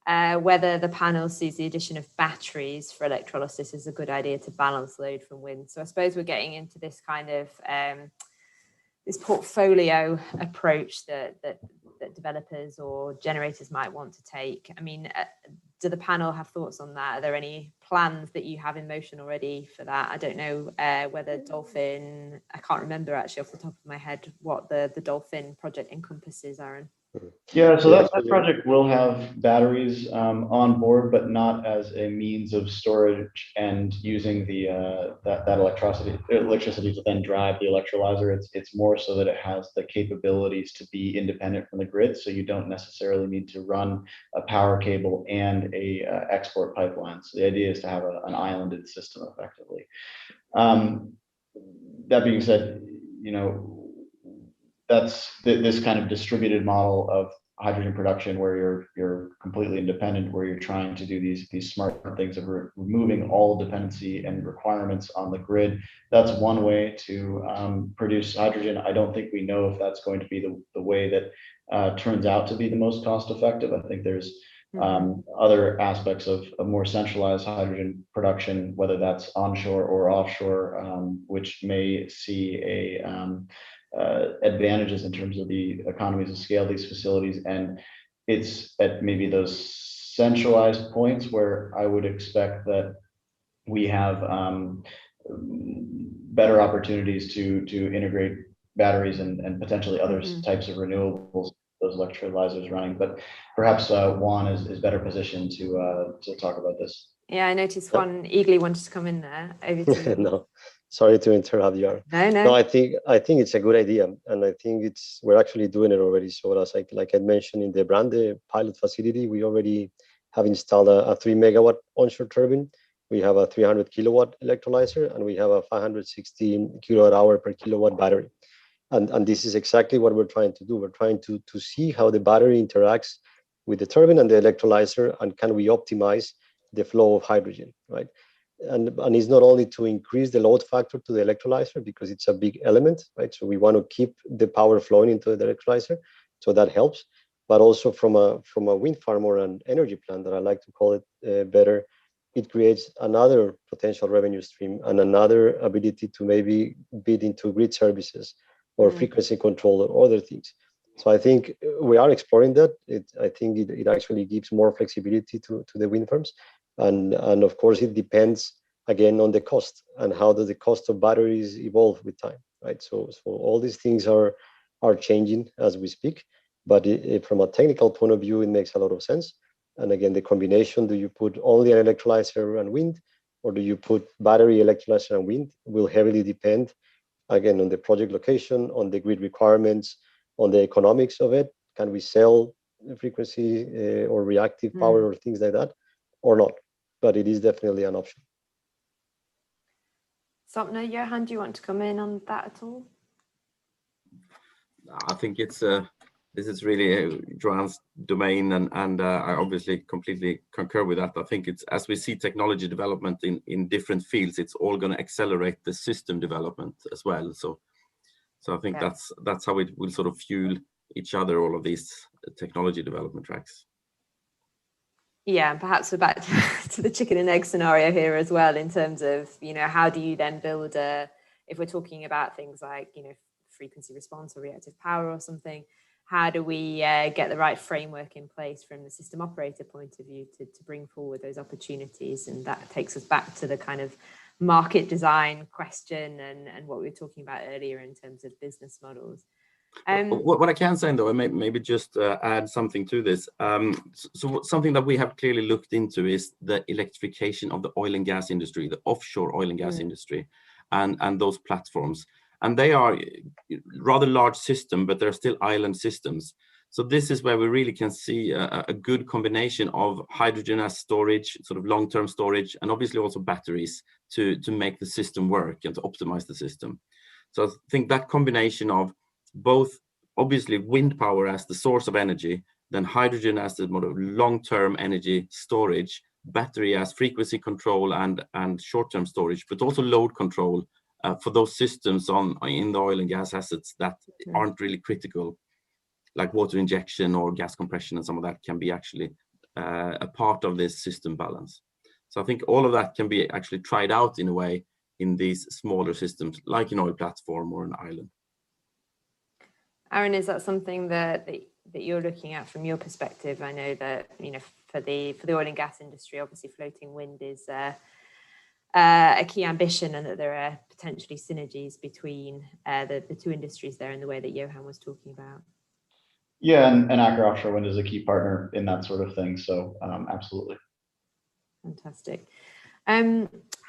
whether the panel sees the addition of batteries for electrolysis as a good idea to balance load from wind. So I suppose we're getting into this kind of this portfolio approach that developers or generators might want to take. I mean, do the panel have thoughts on that? Are there any plans that you have in motion already for that? I don't know whether Dolphin, I can't remember actually off the top of my head what the Dolphin project encompasses, Aaron. Yeah, so that project will have batteries on board, but not as a means of storage and using that electricity to then drive the electrolyzer. It's more so that it has the capabilities to be independent from the grid, so you don't necessarily need to run a power cable and a export pipeline. So the idea is to have an islanded system effectively. That being said, that's this kind of distributed model of hydrogen production where you're completely independent, where you're trying to do these smart things of removing all dependency and requirements on the grid. That's one way to produce hydrogen. I don't think we know if that's going to be the way that turns out to be the most cost effective. I think there's other aspects of a more centralized hydrogen production, whether that's onshore or offshore, which may see advantages in terms of the economies of scale of these facilities. And it's at maybe those centralized points where I would expect that we have better opportunities to integrate batteries and potentially other types of renewables, those electrolyzers running. But perhaps Juan is better positioned to talk about this. Yeah, I noticed Juan eagerly wanted to come in there. Over to you. No, sorry to interrupt you. No. I think it's a good idea, and I think we're actually doing it already. So as like I mentioned in the Brande pilot facility, we already have installed a 3 megawatt onshore turbine. We have a 300 kilowatt electrolyzer, and we have a 560 kilowatt hour per kilowatt battery. And this is exactly what we're trying to do. We're trying to see how the battery interacts with the turbine and the electrolyzer, and can we optimize the flow of hydrogen, right? And it's not only to increase the load factor to the electrolyzer, because it's a big element, right? So we want to keep the power flowing into the electrolyzer, so that helps. But also from a wind farm or an energy plant, that I like to call it better, it creates another potential revenue stream and another ability to maybe bid into grid services or frequency control or other things. So I think we are exploring that. I think it actually gives more flexibility to the wind farms. And of course, it depends again on the cost and how does the cost of batteries evolve with time, right? So all these things are changing as we speak. But from a technical point of view, it makes a lot of sense. And again, the combination, do you put only an electrolyzer and wind, or do you put battery, electrolyzer, and wind, will heavily depend, again, on the project location, on the grid requirements, on the economics of it. Can we sell frequency or reactive power or things like that, or not? But it is definitely an option. Sopna, Johan, do you want to come in on that at all? I think this is really Joan's domain, and I obviously completely concur with that. I think it's, as we see technology development in different fields, it's all going to accelerate the system development as well. So I think that's how it will sort of fuel each other, all of these technology development tracks. Yeah, and perhaps we're back to the chicken and egg scenario here as well, in terms of, how do you then build if we're talking about things like, frequency response or reactive power or something, how do we get the right framework in place from the system operator point of view to bring forward those opportunities? And that takes us back to the kind of market design question and what we were talking about earlier in terms of business models. What I can say, though, I maybe just add something to this. So something that we have clearly looked into is the electrification of the oil and gas industry, the offshore oil and gas industry, and those platforms. And they are rather large system, but they're still island systems. So this is where we really can see a good combination of hydrogen as storage, sort of long-term storage, and obviously also batteries to make the system work and to optimize the system. So I think that combination of both, obviously, wind power as the source of energy, then hydrogen as the long-term energy storage, battery as frequency control and short-term storage, but also load control for those systems in the oil and gas assets that aren't really critical, like water injection or gas compression, and some of that can be actually a part of this system balance. So I think all of that can be actually tried out in a way in these smaller systems, like an oil platform or an island. Aaron, is that something that you're looking at from your perspective? I know that for the oil and gas industry, obviously floating wind is a key ambition, and that there are potentially synergies between the two industries there in the way that Johan was talking about. Yeah, and Aker Offshore Wind is a key partner in that sort of thing. So absolutely. Fantastic.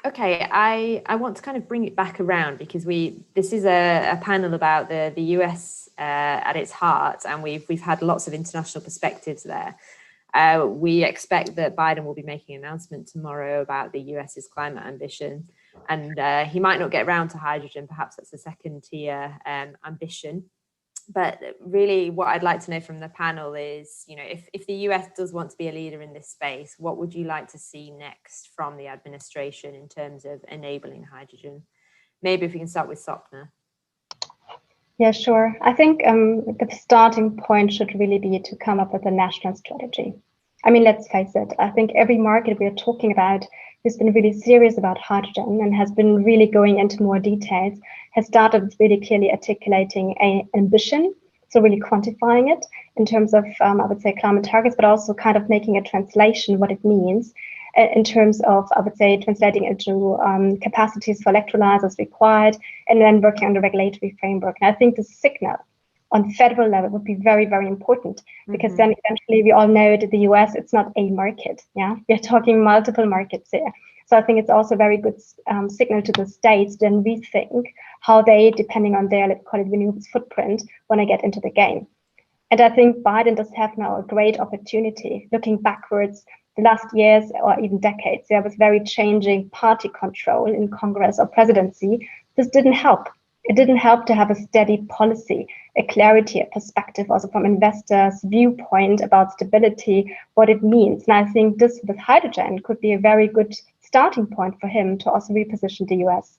Okay, I want to kind of bring it back around, because this is a panel about the US at its heart, and we've had lots of international perspectives there. We expect that Biden will be making an announcement tomorrow about the US's climate ambition, and he might not get around to hydrogen. Perhaps that's a second tier ambition. But really what I'd like to know from the panel is, if the US does want to be a leader in this space, what would you like to see next from the administration in terms of enabling hydrogen? Maybe if we can start with Sopna. Yeah, sure. I think the starting point should really be to come up with a national strategy. I mean, let's face it, I think every market we're talking about who's been really serious about hydrogen and has been really going into more details has started with really clearly articulating an ambition, so really quantifying it in terms of, I would say, climate targets, but also kind of making a translation what it means in terms of, I would say, translating into capacities for electrolyzers required, and then working on the regulatory framework. And I think the signal on federal level would be very, very important, because then eventually we all know that the US, it's not a market. Yeah, we're talking multiple markets here. So I think it's also a very good signal to the states to then rethink how they, depending on their, let's call it, renewables footprint, want to get into the game. And I think Biden does have now a great opportunity. Looking backwards, the last years or even decades, there was very changing party control in Congress or presidency. This didn't help. It didn't help to have a steady policy, a clarity, a perspective also from investors' viewpoint about stability, what it means. And I think this with hydrogen could be a very good starting point for him to also reposition the US.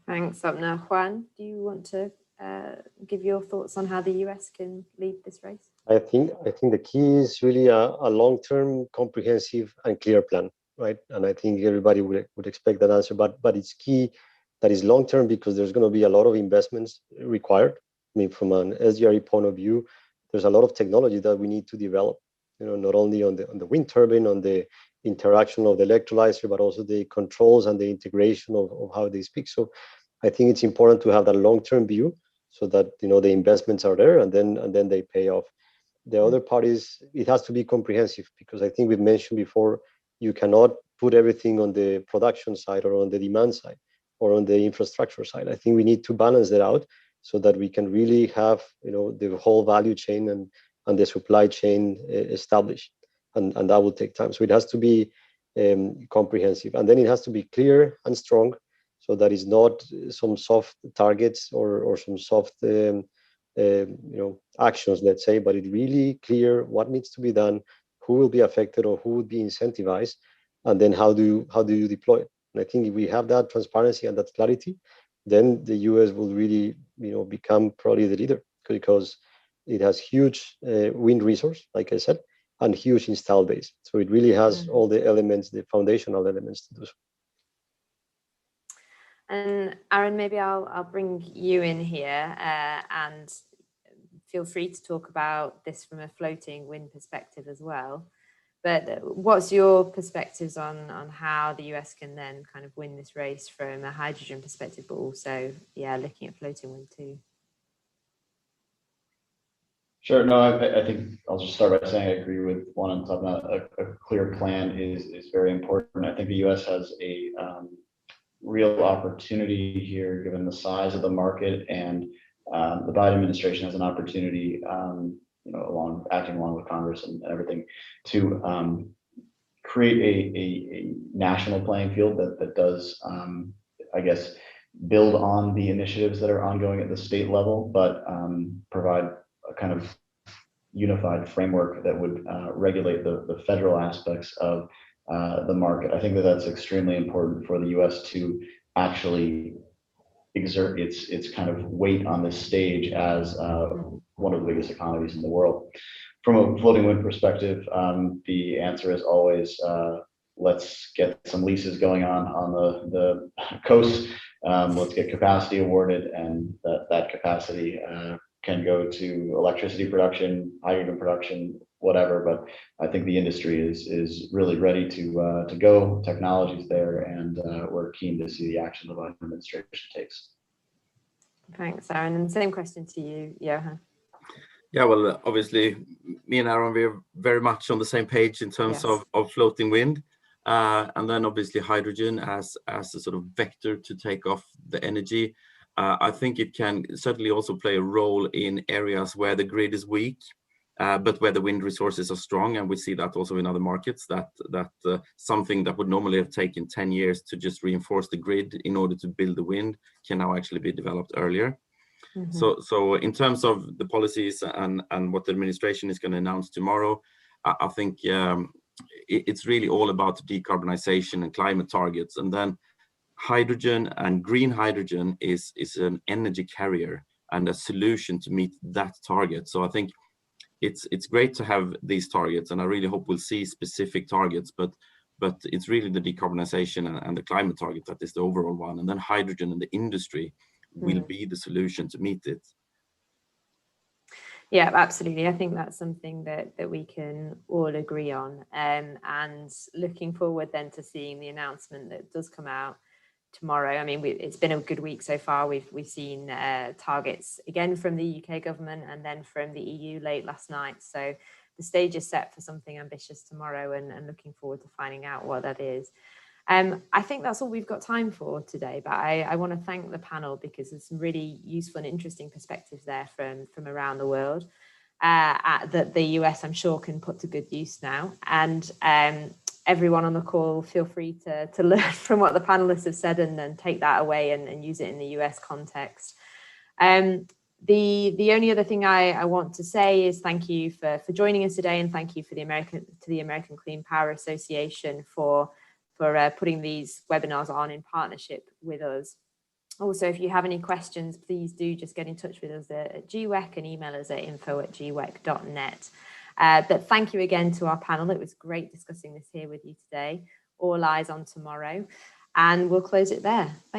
Thanks, Sopna. Juan, do you want to give your thoughts on how the US can lead this race? I think the key is really a long-term, comprehensive and clear plan, right? And I think everybody would expect that answer, but it's key that is long-term, because there's going to be a lot of investments required. I mean, from an SGRE point of view, there's a lot of technology that we need to develop, not only on the wind turbine, on the interaction of the electrolyzer, but also the controls and the integration of how they speak. So I think it's important to have that long-term view, so that the investments are there and then they pay off. The other part is it has to be comprehensive, because I think we've mentioned before, you cannot put everything on the production side or on the demand side or on the infrastructure side. I think we need to balance that out so that we can really have the whole value chain and the supply chain established, and that will take time. So it has to be comprehensive, and then it has to be clear and strong, so that is not some soft targets or some soft actions, let's say, but it really clear what needs to be done, who will be affected or who would be incentivized, and then how do you deploy it. And I think if we have that transparency and that clarity, then the US will really become probably the leader, because it has huge wind resource, like I said, and huge install base. So it really has all the elements, the foundational elements to do so. And Aaron, maybe I'll bring you in here and feel free to talk about this from a floating wind perspective as well. But what's your perspectives on how the US can then kind of win this race from a hydrogen perspective, but also, looking at floating wind too? Sure. No, I think I'll just start by saying I agree with Juan on top of that. A clear plan is very important. I think the US has a real opportunity here, given the size of the market, and the Biden administration has an opportunity, acting along with Congress and everything, to create a national playing field that does, I guess, build on the initiatives that are ongoing at the state level, but provide a kind of unified framework that would regulate the federal aspects of the market. I think that's extremely important for the US to actually exert its kind of weight on this stage as one of the biggest economies in the world. From a floating wind perspective, the answer is always, let's get some leases going on the coast. Let's get capacity awarded, and that capacity can go to electricity production, hydrogen production, whatever. But I think the industry is really ready to go. Technology's there, and we're keen to see the action the Biden administration takes. Thanks, Aaron. And same question to you, Johan. Yeah, well, obviously, me and Aaron, we're very much on the same page in terms of floating wind. And then obviously hydrogen as a sort of vector to take off the energy. I think it can certainly also play a role in areas where the grid is weak, but where the wind resources are strong. And we see that also in other markets, that something that would normally have taken 10 years to just reinforce the grid in order to build the wind can now actually be developed earlier. So in terms of the policies and what the administration is going to announce tomorrow, I think it's really all about decarbonization and climate targets. And then hydrogen and green hydrogen is an energy carrier and a solution to meet that target. So I think it's great to have these targets, and I really hope we'll see specific targets, but it's really the decarbonization and the climate target that is the overall one, and then hydrogen and the industry will be the solution to meet it. Yeah, absolutely. I think that's something that we can all agree on, and looking forward then to seeing the announcement that does come out tomorrow. I mean, it's been a good week so far. We've seen targets again from the UK government and then from the EU late last night. So the stage is set for something ambitious tomorrow, and looking forward to finding out what that is. I think that's all we've got time for today, but I want to thank the panel because there's some really useful and interesting perspectives there from around the world that the US, I'm sure, can put to good use now. And everyone on the call, feel free to learn from what the panelists have said and then take that away and use it in the US context. The only other thing I want to say is thank you for joining us today, and thank you for the American Clean Power Association for putting these webinars on in partnership with us. Also, if you have any questions, please do just get in touch with us at GWEC and email us at info@gwec.net. But thank you again to our panel. It was great discussing this here with you today. All eyes on tomorrow, and we'll close it there. Thank you.